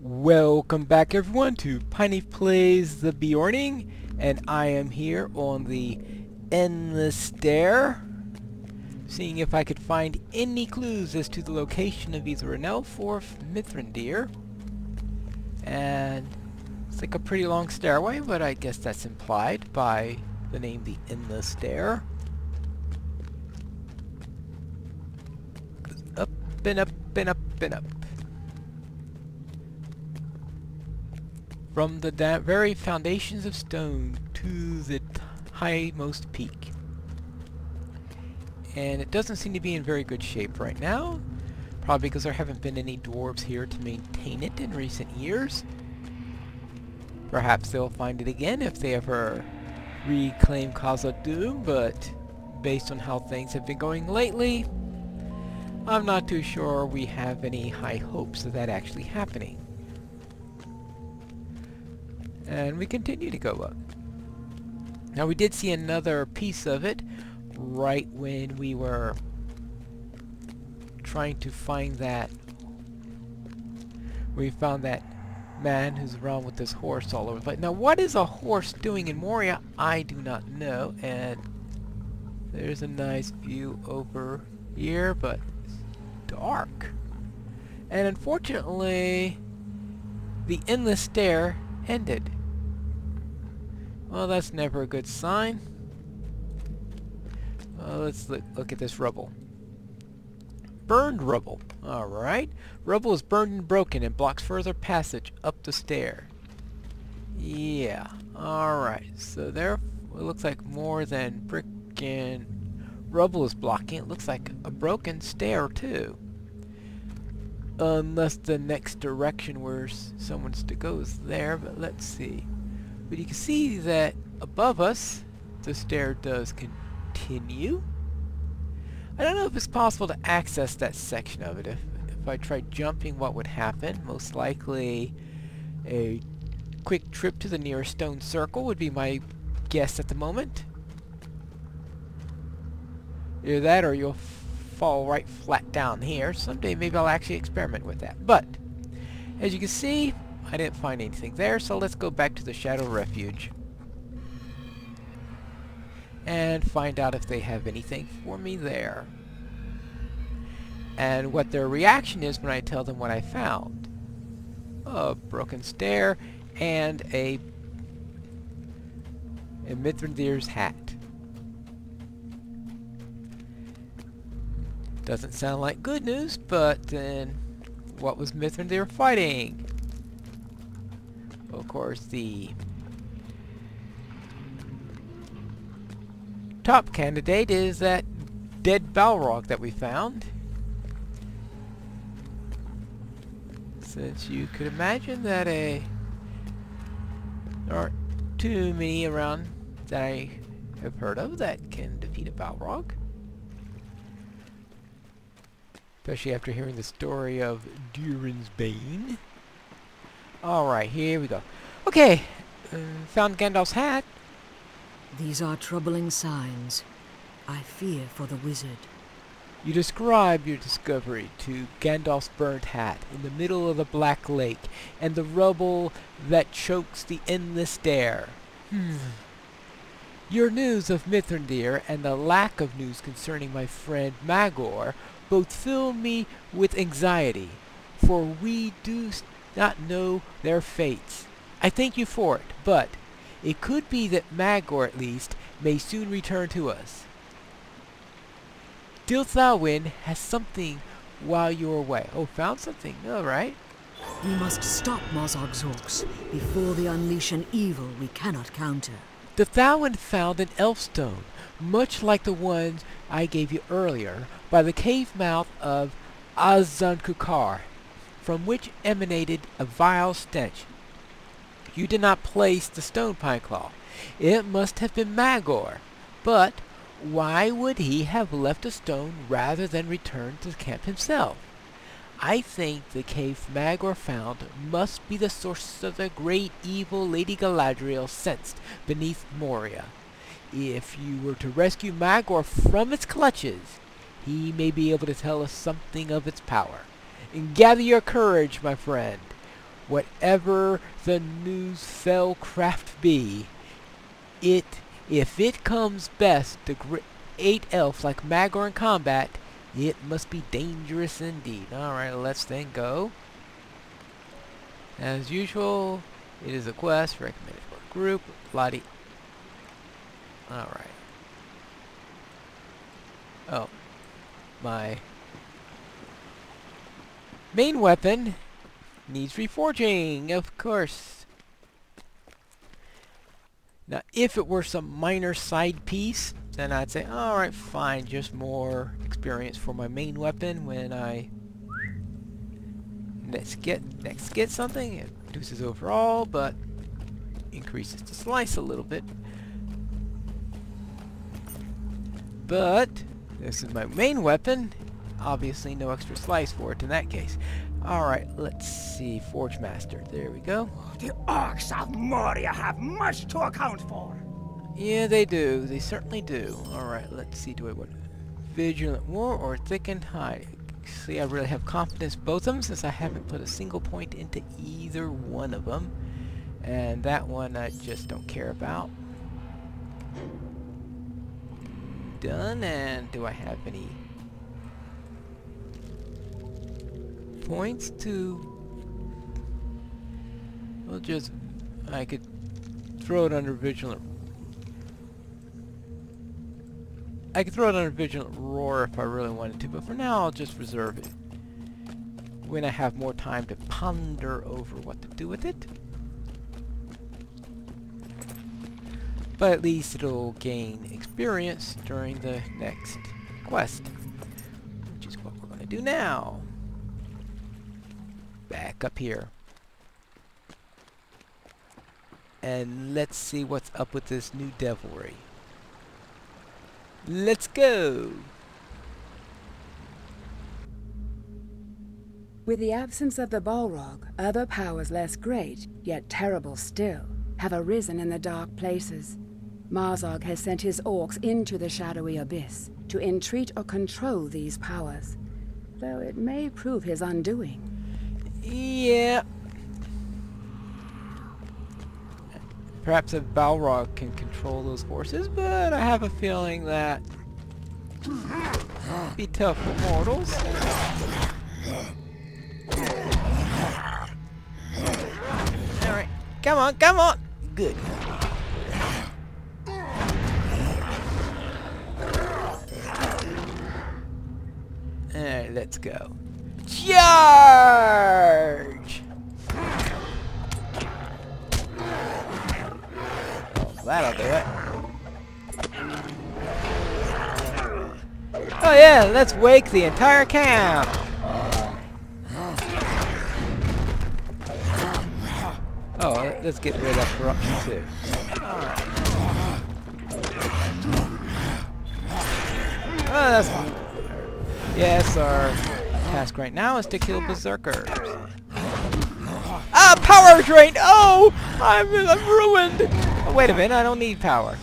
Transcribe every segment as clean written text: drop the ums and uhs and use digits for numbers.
Welcome back everyone to Pineleaf Plays the Beorning, and I am here on the Endless Stair, seeing if I could find any clues as to the location of either an elf or Mithrandir. And it's like a pretty long stairway, but I guess that's implied by the name the Endless Stair. Up and up and up and up. From the very foundations of stone to the highmost peak. And it doesn't seem to be in very good shape right now. Probably because there haven't been any dwarves here to maintain it in recent years. Perhaps they'll find it again if they ever reclaim Khazad-dûm, but based on how things have been going lately, I'm not too sure we have any high hopes of that actually happening. And we continue to go up. Now we did see another piece of it right when we were trying to find that. We found that man who's around with this horse all over the place. Now what is a horse doing in Moria? I do not know. And there's a nice view over here, but it's dark. And unfortunately, the Endless Stair ended. Well, that's never a good sign. Let's look at this rubble. Burned rubble. Alright. Rubble is burned and broken and blocks further passage up the stair. Yeah. Alright. So there it looks like more than brick and rubble is blocking. It looks like a broken stair too. Unless the next direction where someone's to go is there, but let's see. But you can see that above us, the stair does continue. I don't know if it's possible to access that section of it. If I tried jumping, what would happen? Most likely a quick trip to the nearest stone circle would be my guess at the moment. Either that or you'll fall right flat down here. Someday maybe I'll actually experiment with that. But as you can see, I didn't find anything there, so let's go back to the Shadow Refuge and find out if they have anything for me there and what their reaction is when I tell them what I found. A broken stair and a Mithrandir's hat. Doesn't sound like good news, but then what was Mithrandir fighting? Of course, the top candidate is that dead Balrog that we found. Since you could imagine that there aren't too many around that I have heard of that can defeat a Balrog. Especially after hearing the story of Durin's Bane. Alright, here we go. Okay, found Gandalf's hat. These are troubling signs. I fear for the wizard. You describe your discovery to Gandalf's burnt hat in the middle of the Black Lake and the rubble that chokes the Endless Stair. Your news of Mithrandir and the lack of news concerning my friend Magor both fill me with anxiety, for we do not know their fates. I thank you for it, but it could be that Magor, at least, may soon return to us. Dilthawin has something while you're away. Oh, found something. Alright. We must stop Mozarg's before they unleash an evil we cannot counter. Dilthawin found an elf stone, much like the ones I gave you earlier, by the cave mouth of Azankukar, from which emanated a vile stench. You did not place the stone pine claw. It must have been Magor. But why would he have left a stone rather than return to the camp himself? I think the cave Magor found must be the source of the great evil Lady Galadriel sensed beneath Moria. If you were to rescue Magor from its clutches, he may be able to tell us something of its power. And gather your courage, my friend. whatever the news fell craft be, if it comes best to great elf like Magor in combat, it must be dangerous indeed. Alright, let's then go. As usual, it is a quest recommended for a group. Lottie. Alright. Oh. My main weapon needs reforging, of course. Now, if it were some minor side piece, then I'd say, alright, fine, just more experience for my main weapon when I next get something. It reduces overall, but increases the slice a little bit. But this is my main weapon. Obviously no extra slice for it in that case. Alright, let's see. Forge Master. There we go. The orcs of Moria have much to account for. Yeah, they do. They certainly do. Alright, let's see. Do I want Vigilant War or Thickened Hide? See, I really have confidence both of them since I haven't put a single point into either one of them. And that one I just don't care about. Done. And do I have any points to... Well, just... I could throw it under Vigilant... I could throw it under Vigilant Roar if I really wanted to, but for now I'll just reserve it when I have more time to ponder over what to do with it. But at least it'll gain experience during the next quest, which is what we're going to do now. Back up here. And let's see what's up with this new Devilry. Let's go! With the absence of the Balrog, other powers less great, yet terrible still, have arisen in the dark places. Marzog has sent his orcs into the shadowy abyss to entreat or control these powers, though it may prove his undoing. Yeah. Perhaps a Balrog can control those forces, but I have a feeling that it'd be tough for mortals. Alright, come on, come on! Good. Alright, let's go. Charge! That'll do it. Oh yeah, let's wake the entire camp! Oh, let's get rid of that corruption too. Alright. Oh, that's fine. Yes, our task right now is to kill berserkers. Ah, power drain! Oh! I'm ruined! Oh, wait a minute, I don't need power.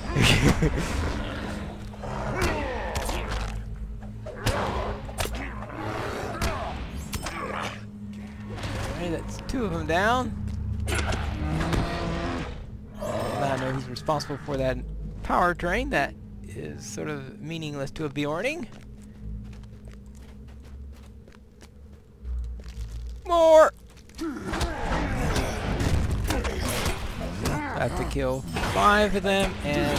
Okay, that's 2 of them down. Now I know who's responsible for that power drain. That is sort of meaningless to a Beorning. More! I have to kill 5 of them, and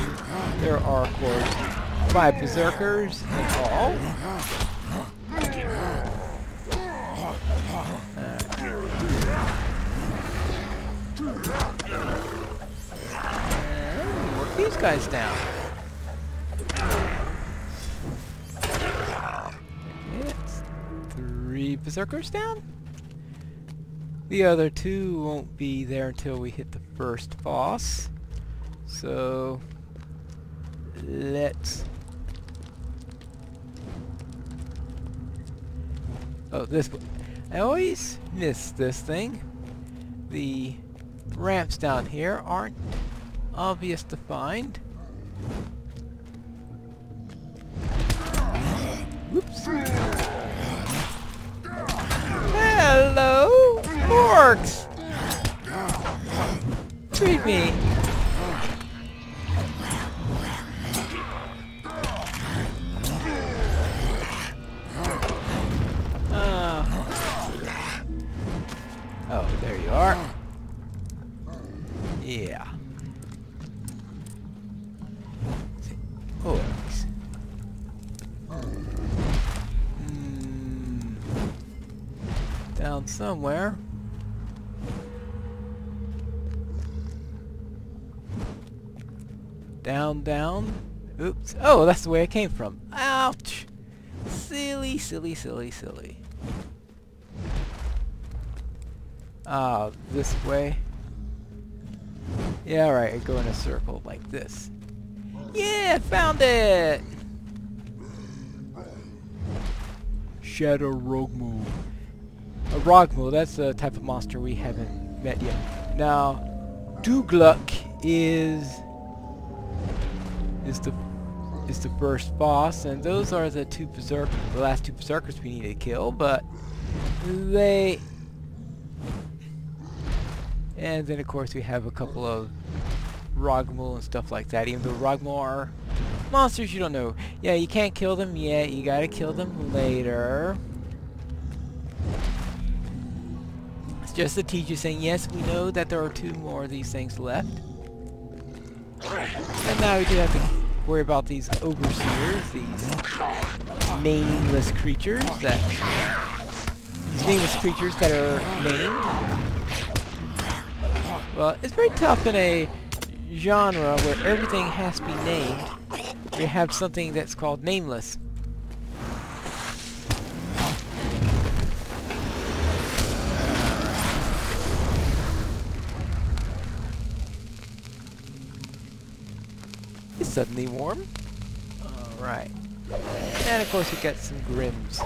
there are, of course, 5 berserkers in all. And work these guys down. It's 3 berserkers down. The other 2 won't be there until we hit the first boss. So let's... Oh, this one. I always miss this thing. The ramps down here aren't obvious to find. Whoops. Hello, orcs! Believe me. Oh, there you are. Yeah. Oh. Down somewhere. Down, down. Oops. Oh, that's the way I came from. Ouch. Silly, silly, silly, silly. This way. Yeah, alright, I go in a circle like this. Yeah, found it! Shadow Rogmu. A Rogmu, that's a type of monster we haven't met yet. Now, Dugluk is the first boss, and those are the last two berserkers we need to kill, but they... And then of course we have a couple of Rogmu and stuff like that, even though Rogmu are monsters you don't know. Yeah, you can't kill them yet, you gotta kill them later. It's just to teach you saying, yes, we know that there are 2 more of these things left. And now we do have to worry about these overseers, these nameless creatures that are named. Well, it's very tough in a genre where everything has to be named. We have something that's called nameless. It's suddenly warm. Alright. And of course we got some Grims.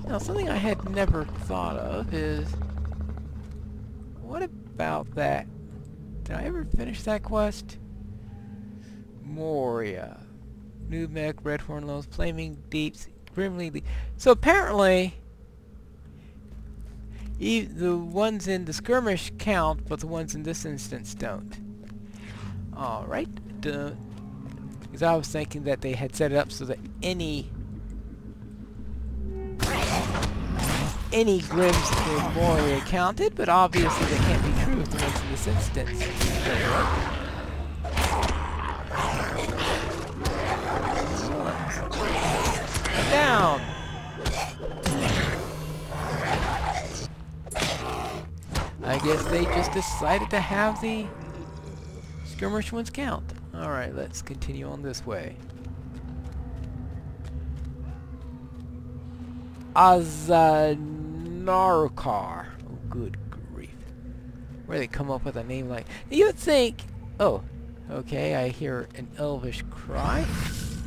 Now, something I had never thought of is, what about that? Did I ever finish that quest? Moria. New Mech, Red Horn Lows, Flaming Deeps, Grimly... So apparently, the ones in the skirmish count, but the ones in this instance don't. Alright. Because I was thinking that they had set it up so that any Grims in Moria counted, but obviously they can't be true if the ones in this instance. Down! I guess they just decided to have the skirmish ones count. Alright, let's continue on this way. Azanarkar. Oh, good grief. Where they come up with a name like... You would think... Oh, okay, I hear an elvish cry.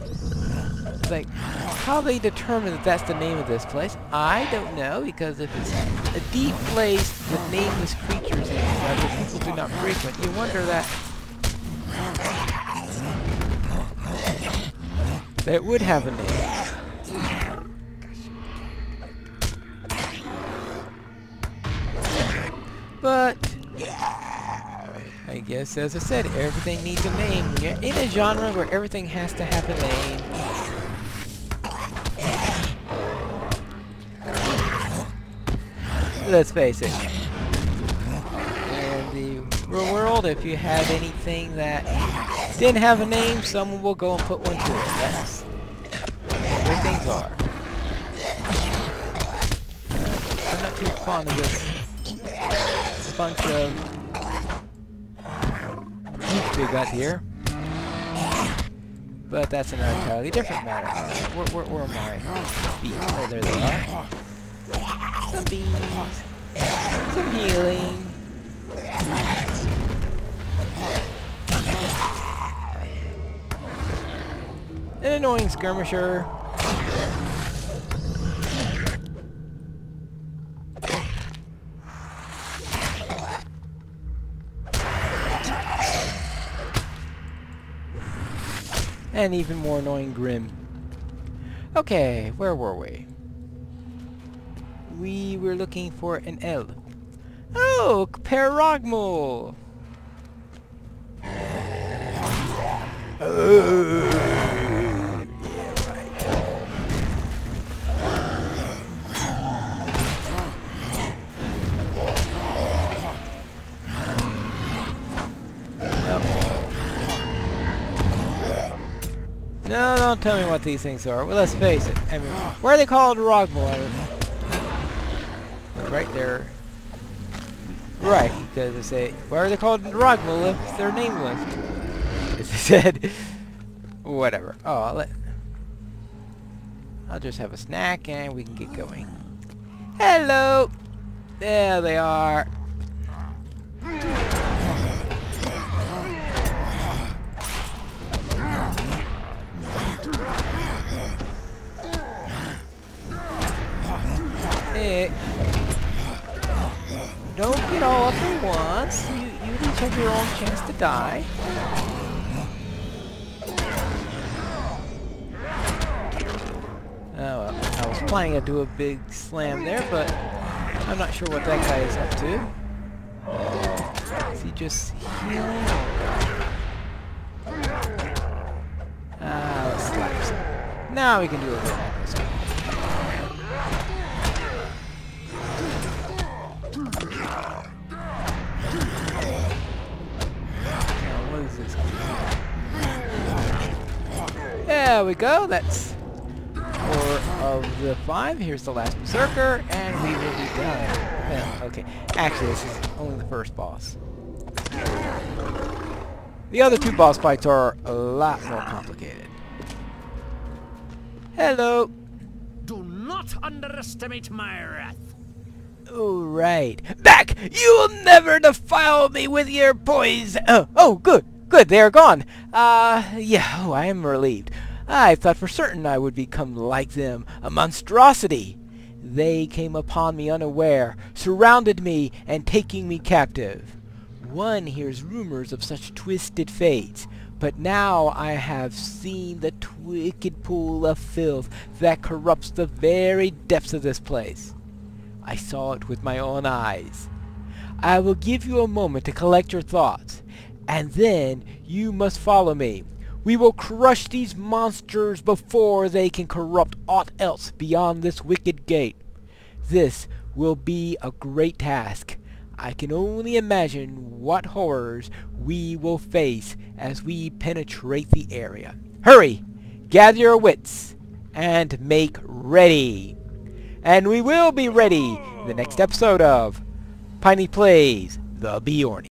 It's like, how they determine that that's the name of this place, I don't know, because if it's a deep place with nameless creatures in it that people do not frequent, you wonder that... That would have a name. But I guess, as I said, everything needs a name. When you're in a genre where everything has to have a name. Let's face it. In the real world, if you had anything that didn't have a name, someone will go and put one to it. That's where things are. I'm not too fond of this bunch of geeks we got here, but that's an entirely different matter. Where are my bees? Oh, there they are. Some bees, some healing. An annoying skirmisher. And even more annoying Grim. Okay, where were we? We were looking for an L. Oh, Perogmul! No, don't tell me what these things are. Well, let's face it. I mean, why are they called Rogmul? Right there. Right, because they say, why are they called Rogmul if they're nameless? As I said, whatever. Oh, I'll just have a snack and we can get going. Hello! There they are. Hey. Don't get all up at once. You each have your own chance to die. Oh well, I was planning to do a big slam there, but I'm not sure what that guy is up to. Is he just healing? Let's slap some. Now we can do a bit more this one. There we go, that's 4 of the 5. Here's the last Berserker, and we will be done. Well, okay, actually this is only the first boss. The other 2 boss fights are a lot more complicated. Hello! Do not underestimate my wrath. Oh, right. Back! You'll never defile me with your poison! Oh, good! Good, they are gone! Yeah, oh, I am relieved. I thought for certain I would become like them, a monstrosity. They came upon me unaware, surrounded me, and taking me captive. One hears rumors of such twisted fates, but now I have seen the wicked pool of filth that corrupts the very depths of this place. I saw it with my own eyes. I will give you a moment to collect your thoughts, and then you must follow me. We will crush these monsters before they can corrupt aught else beyond this wicked gate. This will be a great task. I can only imagine what horrors we will face as we penetrate the area. Hurry! Gather your wits and make ready. And we will be ready in the next episode of Piney Plays the Beorning.